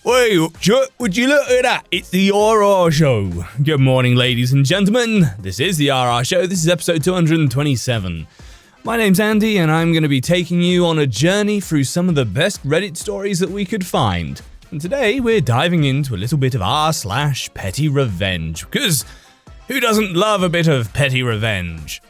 Would you look at that? It's the RR Show. Good morning, ladies and gentlemen. This is the RR Show. This is episode 227. My name's Andy, and I'm going to be taking you on a journey through some of the best Reddit stories that we could find. And today, we're diving into a little bit of r/PettyRevenge, because who doesn't love a bit of petty revenge?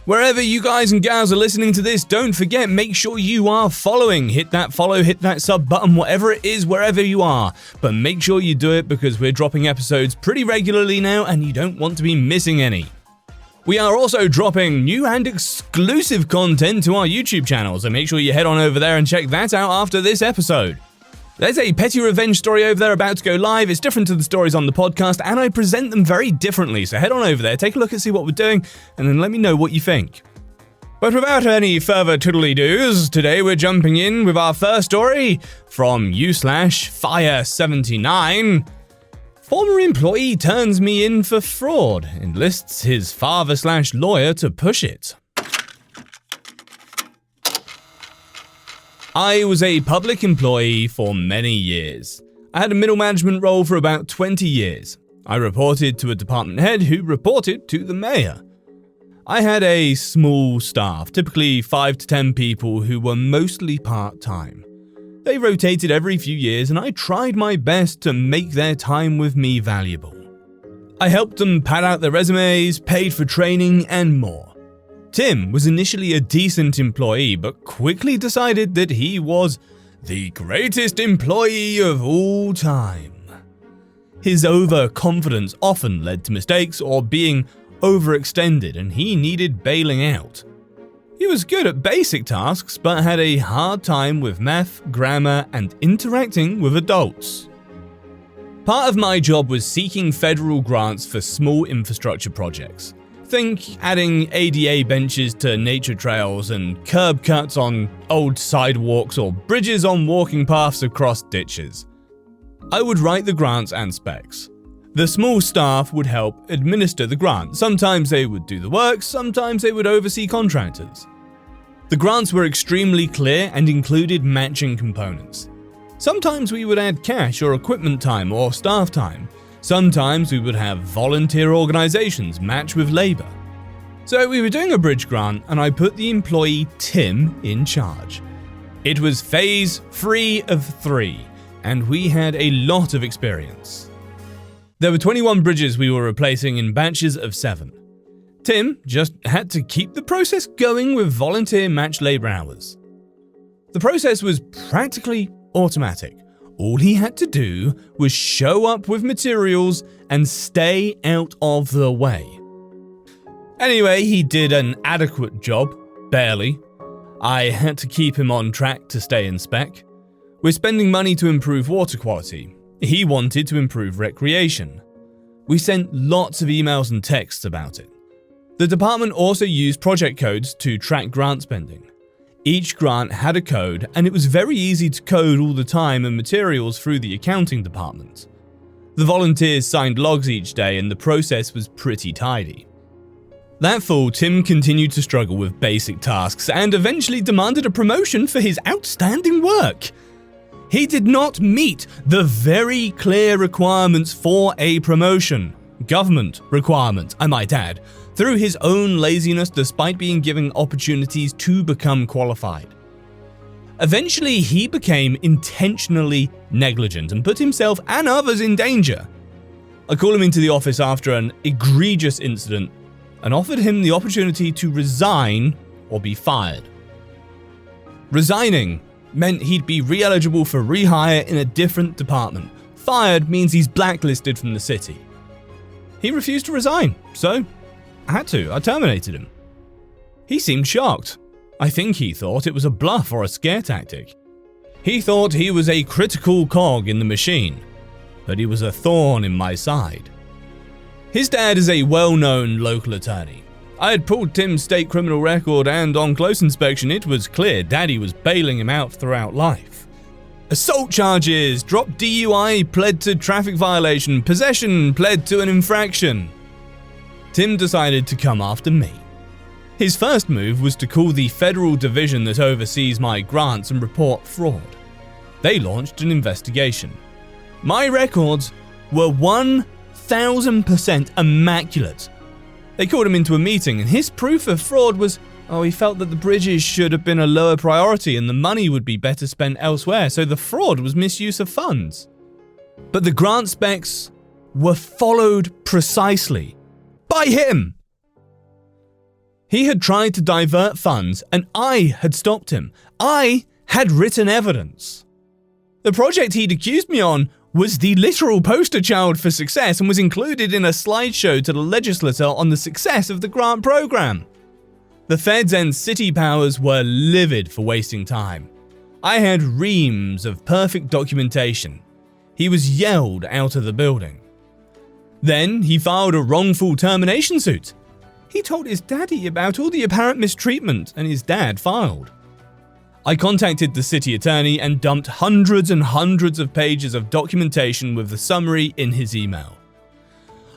Wherever you guys and gals are listening to this, don't forget, make sure you are following. Hit that follow, hit that sub button, whatever it is, wherever you are. But make sure you do it because we're dropping episodes pretty regularly now and you don't want to be missing any. We are also dropping new and exclusive content to our YouTube channel, so make sure you head on over there and check that out after this episode. There's a Petty Revenge story over there about to go live. It's different to the stories on the podcast, and I present them very differently. So head on over there, take a look and see what we're doing, and then let me know what you think. But without any further tiddly-doos, today we're jumping in with our first story from u/Fire79. Former employee turns me in for fraud, enlists his father/lawyer to push it. I was a public employee for many years. I had a middle management role for about 20 years. I reported to a department head who reported to the mayor. I had a small staff, typically 5 to 10 people who were mostly part-time. They rotated every few years and I tried my best to make their time with me valuable. I helped them pad out their resumes, paid for training, and more. Tim was initially a decent employee, but quickly decided that he was the greatest employee of all time. His overconfidence often led to mistakes or being overextended, and he needed bailing out. He was good at basic tasks, but had a hard time with math, grammar, and interacting with adults. Part of my job was seeking federal grants for small infrastructure projects. Think adding ADA benches to nature trails and curb cuts on old sidewalks or bridges on walking paths across ditches. I would write the grants and specs. The small staff would help administer the grant. Sometimes they would do the work, sometimes they would oversee contractors. The grants were extremely clear and included matching components. Sometimes we would add cash or equipment time or staff time. Sometimes we would have volunteer organizations match with labor. So we were doing a bridge grant and I put the employee Tim in charge. It was phase 3 of 3 and we had a lot of experience. There were 21 bridges we were replacing in batches of 7. Tim just had to keep the process going with volunteer match labor hours. The process was practically automatic. All he had to do was show up with materials and stay out of the way. Anyway, he did an adequate job, barely. I had to keep him on track to stay in spec. We're spending money to improve water quality. He wanted to improve recreation. We sent lots of emails and texts about it. The department also used project codes to track grant spending. Each grant had a code, and it was very easy to code all the time and materials through the accounting department. The volunteers signed logs each day, and the process was pretty tidy. That fall, Tim continued to struggle with basic tasks and eventually demanded a promotion for his outstanding work. He did not meet the very clear requirements for a promotion. Government requirements, I might add, through his own laziness despite being given opportunities to become qualified. Eventually, he became intentionally negligent and put himself and others in danger. I called him into the office after an egregious incident and offered him the opportunity to resign or be fired. Resigning meant he'd be re-eligible for rehire in a different department. Fired means he's blacklisted from the city. He refused to resign, so I terminated him. He seemed shocked. I think he thought it was a bluff or a scare tactic. He thought he was a critical cog in the machine, but he was a thorn in my side. His dad is a well-known local attorney. I had pulled Tim's state criminal record and on close inspection it was clear Daddy was bailing him out throughout life. Assault charges, dropped DUI, pled to traffic violation, possession, pled to an infraction. Tim decided to come after me. His first move was to call the federal division that oversees my grants and report fraud. They launched an investigation. My records were 1000% immaculate. They called him into a meeting, and his proof of fraud was, he felt that the bridges should have been a lower priority and the money would be better spent elsewhere, so the fraud was misuse of funds. But the grant specs were followed precisely by him. He had tried to divert funds, and I had stopped him. I had written evidence. The project he'd accused me on was the literal poster child for success and was included in a slideshow to the legislature on the success of the grant program. The feds and city powers were livid for wasting time. I had reams of perfect documentation. He was yelled out of the building. Then he filed a wrongful termination suit. He told his daddy about all the apparent mistreatment, and his dad filed. I contacted the city attorney and dumped hundreds and hundreds of pages of documentation with the summary in his email.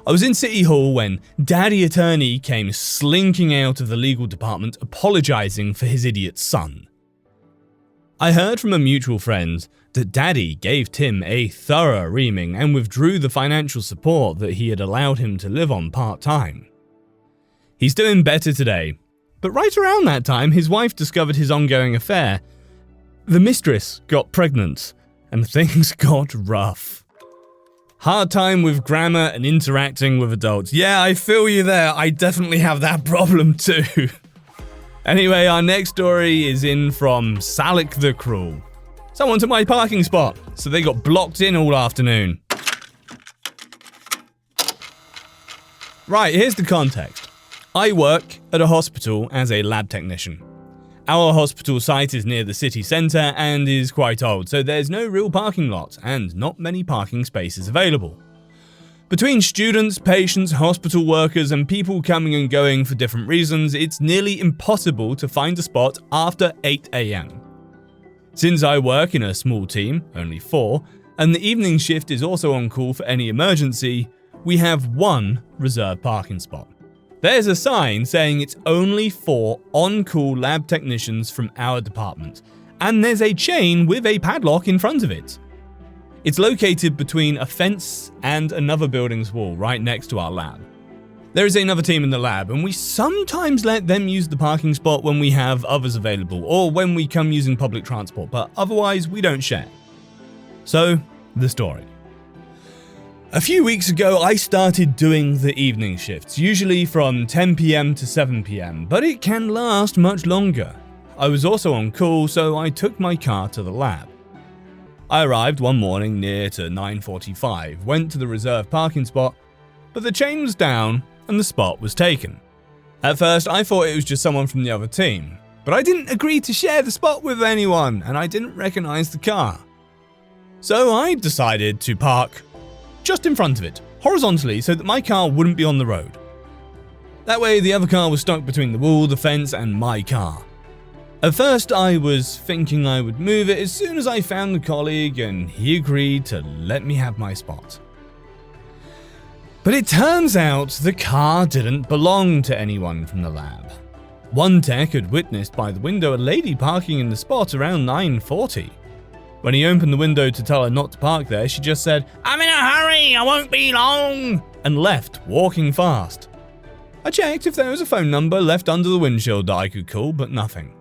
I was in City Hall when Daddy Attorney came slinking out of the legal department apologizing for his idiot son. I heard from a mutual friend that Daddy gave Tim a thorough reaming and withdrew the financial support that he had allowed him to live on part-time. He's doing better today, but right around that time his wife discovered his ongoing affair. The mistress got pregnant, and things got rough. Hard time with grammar and interacting with adults. Yeah, I feel you there. I definitely have that problem too. Anyway, our next story is in from Salik the Cruel. Someone took my parking spot, so they got blocked in all afternoon. Right, here's the context. I work at a hospital as a lab technician. Our hospital site is near the city centre and is quite old, so there's no real parking lot and not many parking spaces available. Between students, patients, hospital workers, and people coming and going for different reasons, it's nearly impossible to find a spot after 8 a.m. Since I work in a small team, only 4, and the evening shift is also on call for any emergency, we have one reserved parking spot. There's a sign saying it's only for on-call lab technicians from our department, and there's a chain with a padlock in front of it. It's located between a fence and another building's wall right next to our lab. There is another team in the lab, and we sometimes let them use the parking spot when we have others available or when we come using public transport, but otherwise we don't share. So, the story. A few weeks ago, I started doing the evening shifts, usually from 10 p.m. to 7 p.m., but it can last much longer. I was also on call, so I took my car to the lab. I arrived one morning near to 9:45, went to the reserved parking spot, but the chain was down and the spot was taken. At first, I thought it was just someone from the other team, but I didn't agree to share the spot with anyone, and I didn't recognize the car. So I decided to park just in front of it, horizontally, so that my car wouldn't be on the road. That way, the other car was stuck between the wall, the fence, and my car. At first, I was thinking I would move it as soon as I found the colleague, and he agreed to let me have my spot. But it turns out the car didn't belong to anyone from the lab. One tech had witnessed by the window a lady parking in the spot around 9:40. When he opened the window to tell her not to park there, she just said, "I'm in a hurry, I won't be long," and left, walking fast. I checked if there was a phone number left under the windshield that I could call, but nothing.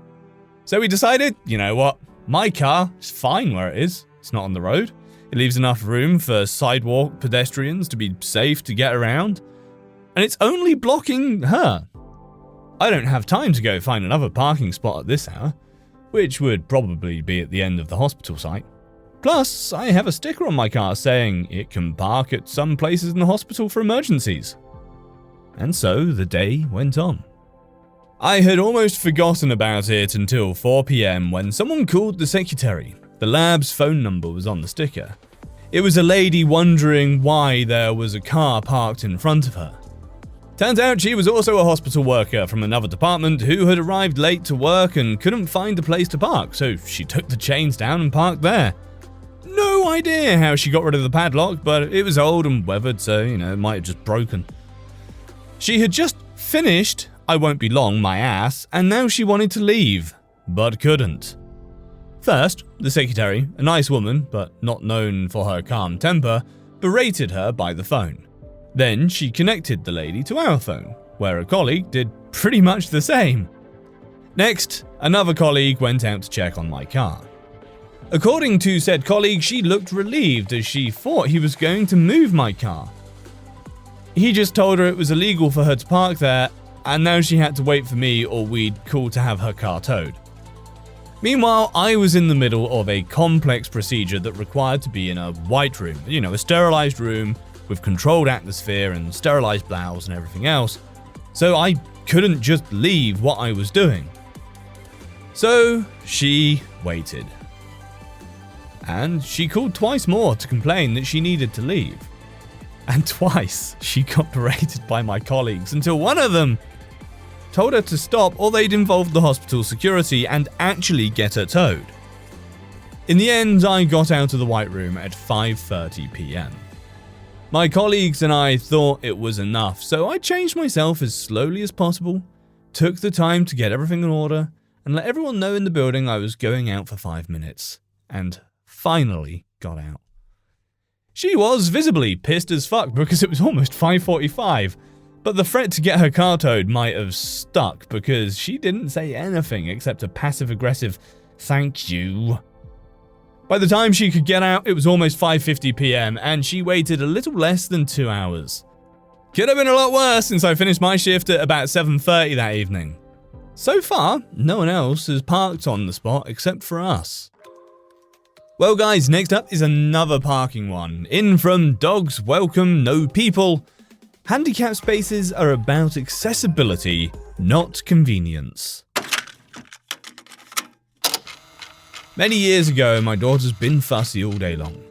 So we decided, you know what, my car is fine where it is. It's not on the road. It leaves enough room for sidewalk pedestrians to be safe to get around. And it's only blocking her. I don't have time to go find another parking spot at this hour, which would probably be at the end of the hospital site. Plus, I have a sticker on my car saying it can park at some places in the hospital for emergencies. And so the day went on. I had almost forgotten about it until 4 p.m. when someone called the secretary. The lab's phone number was on the sticker. It was a lady wondering why there was a car parked in front of her. Turns out she was also a hospital worker from another department who had arrived late to work and couldn't find a place to park, so she took the chains down and parked there. No idea how she got rid of the padlock, but it was old and weathered, so, it might have just broken. She had just finished I Won't Be Long, my ass, and now she wanted to leave, but couldn't. First, the secretary, a nice woman, but not known for her calm temper, berated her by the phone. Then she connected the lady to our phone, where a colleague did pretty much the same. Next, another colleague went out to check on my car. According to said colleague, she looked relieved as she thought he was going to move my car. He just told her it was illegal for her to park there, and now she had to wait for me or we'd call to have her car towed. Meanwhile, I was in the middle of a complex procedure that required to be in a white room, a sterilized room with controlled atmosphere and sterilized bowels and everything else, so I couldn't just leave what I was doing. So she waited. And she called twice more to complain that she needed to leave. And twice she got berated by my colleagues until one of them told her to stop or they'd involve the hospital security and actually get her towed. In the end, I got out of the white room at 5:30 p.m. My colleagues and I thought it was enough, so I changed myself as slowly as possible, took the time to get everything in order, and let everyone know in the building I was going out for 5 minutes, and finally got out. She was visibly pissed as fuck because it was almost 5:45, but the threat to get her car towed might have stuck because she didn't say anything except a passive-aggressive "thank you." By the time she could get out, it was almost 5:50 p.m. and she waited a little less than 2 hours. Could have been a lot worse since I finished my shift at about 7:30 that evening. So far, no one else has parked on the spot except for us. Well guys, next up is another parking one. In from Dogs Welcome No People. Handicap spaces are about accessibility, not convenience. Many years ago, my daughter's been fussy all day long.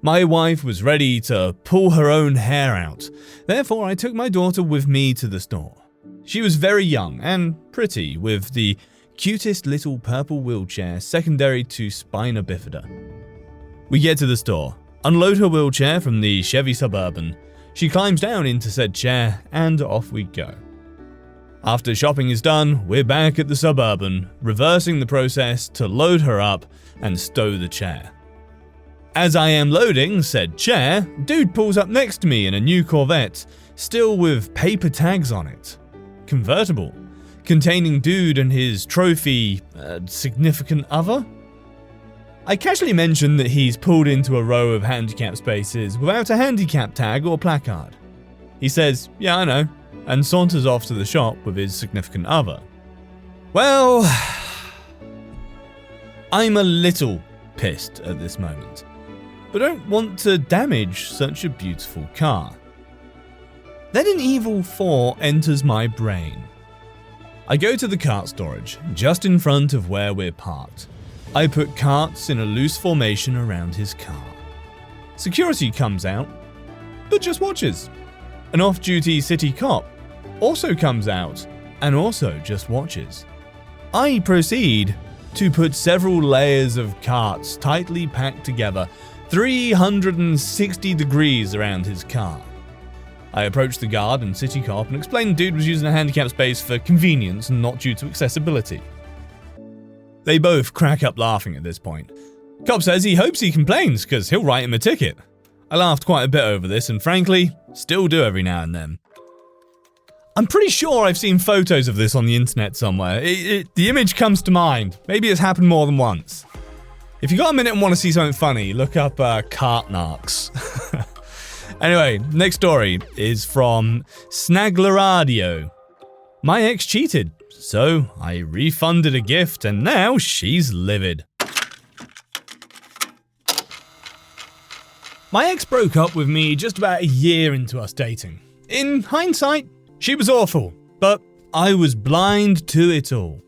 My wife was ready to pull her own hair out, therefore I took my daughter with me to the store. She was very young and pretty, with the cutest little purple wheelchair secondary to spina bifida. We get to the store, unload her wheelchair from the Chevy Suburban. She climbs down into said chair, and off we go. After shopping is done, we're back at the Suburban, reversing the process to load her up and stow the chair. As I am loading said chair, dude pulls up next to me in a new Corvette, still with paper tags on it. Convertible, containing dude and his trophy, significant other? I casually mention that he's pulled into a row of handicap spaces without a handicap tag or placard. He says, "Yeah, I know," and saunters off to the shop with his significant other. Well, I'm a little pissed at this moment, but don't want to damage such a beautiful car. Then an evil thought enters my brain. I go to the cart storage, just in front of where we're parked. I put carts in a loose formation around his car. Security comes out, but just watches. An off-duty city cop also comes out and also just watches. I proceed to put several layers of carts tightly packed together 360 degrees around his car. I approach the guard and city cop and explain the dude was using a handicap space for convenience and not due to accessibility. They both crack up laughing at this point. Cop says he hopes he complains because he'll write him a ticket. I laughed quite a bit over this and frankly, still do every now and then. I'm pretty sure I've seen photos of this on the internet somewhere. The image comes to mind. Maybe it's happened more than once. If you got a minute and want to see something funny, look up cart narcs. Anyway, next story is from Snagleradio. My ex cheated, so I refunded a gift and now she's livid. My ex broke up with me just about a year into us dating. In hindsight, she was awful, but I was blind to it all.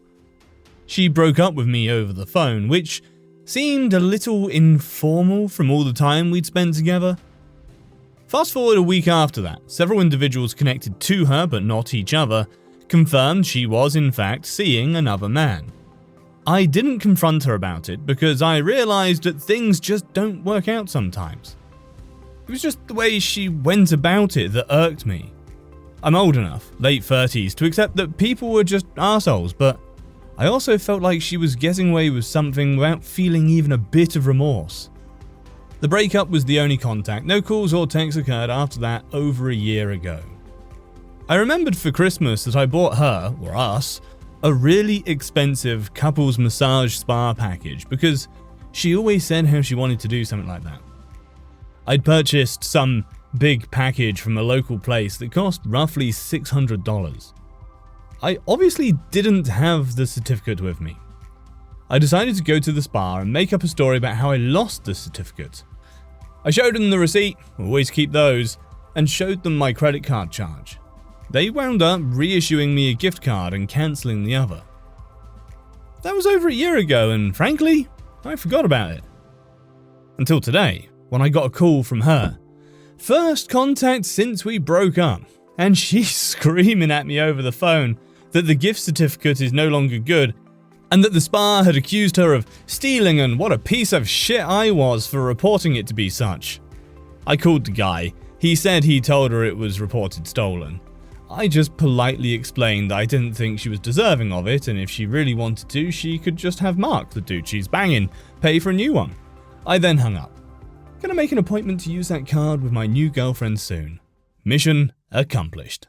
She broke up with me over the phone, which seemed a little informal from all the time we'd spent together. Fast forward a week after that, several individuals connected to her but not each other confirmed she was in fact seeing another man. I didn't confront her about it because I realized that things just don't work out sometimes. It was just the way she went about it that irked me. I'm old enough, late 30s, to accept that people were just assholes, but I also felt like she was getting away with something without feeling even a bit of remorse. The breakup was the only contact. No calls or texts occurred after that over a year ago. I remembered for Christmas that I bought her, or us, a really expensive couples massage spa package because she always said how she wanted to do something like that. I'd purchased some big package from a local place that cost roughly $600. I obviously didn't have the certificate with me. I decided to go to the spa and make up a story about how I lost the certificate. I showed them the receipt, always keep those, and showed them my credit card charge. They wound up reissuing me a gift card and cancelling the other. That was over a year ago, and frankly, I forgot about it. Until today, when I got a call from her. First contact since we broke up, and she's screaming at me over the phone that the gift certificate is no longer good, and that the spa had accused her of stealing and what a piece of shit I was for reporting it to be such. I called the guy. He said he told her it was reported stolen. I just politely explained that I didn't think she was deserving of it, and if she really wanted to, she could just have Mark, the dude she's banging, pay for a new one. I then hung up. Gonna make an appointment to use that card with my new girlfriend soon. Mission accomplished.